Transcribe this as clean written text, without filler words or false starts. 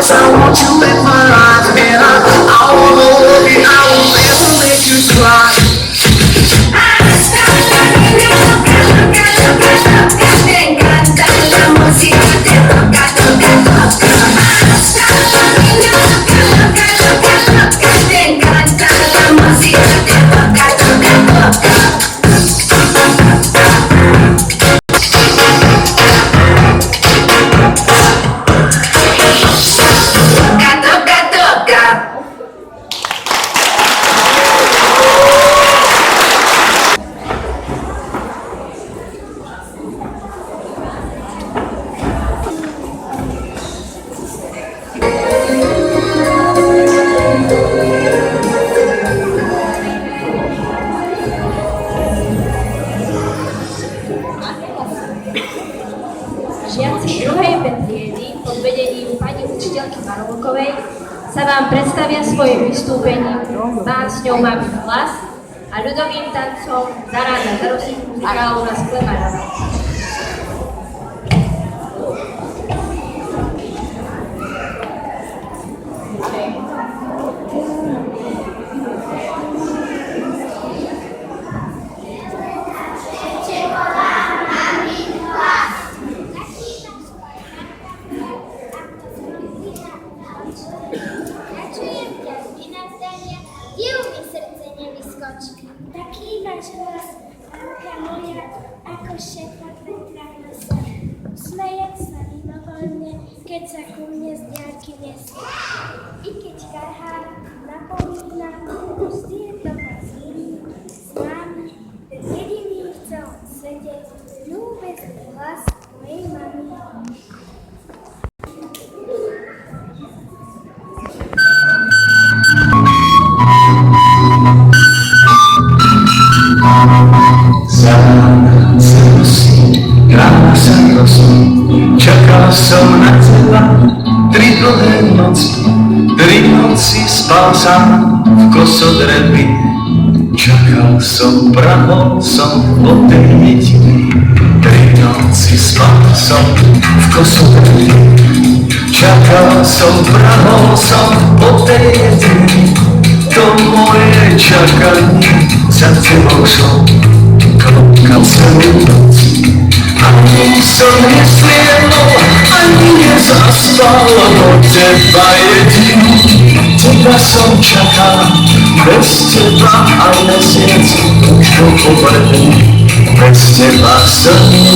I want you in my life, and I wanna love you, I will never make you cry. Me encanta la música, te toca, toca, toca. Me encanta la música, te toca, toca, toca. Žiaci druhej B triedy pod vedením pani učiteľky Marovokovej sa vám predstavia svojim vystúpením básňou Mami hlas a ľudovým tancom Zaráda za Rosinku z Kráľovna z Klemarova. Taký máš hlas, Anka moja, ako šepot vetra v lese. Smejec sa mimovoľne, keď sa ku mne z diaľky nesie. I keď karhá, napomína, vždy je doma s ním, s nami, ten jediný v celom svete, ľúbezný hlas mojej mamy. Zaráda za Rosinku, rána sa prosím, čakal som na teba 3 dlhé noci, 3 noci spal sám v kosodrebi. Čakal som, prahol som po tej jedine, 3 noci spal som v kosodrebi. Čakal som, prahol som po tej jedine, to moje čakanie za tebou šlo. Klopkal celú noc, ani som nesliedol, ani nezaspal, lebo teba jedinú, teba som čakal, bez teba aj mesiac už bol povrchný, bez teba som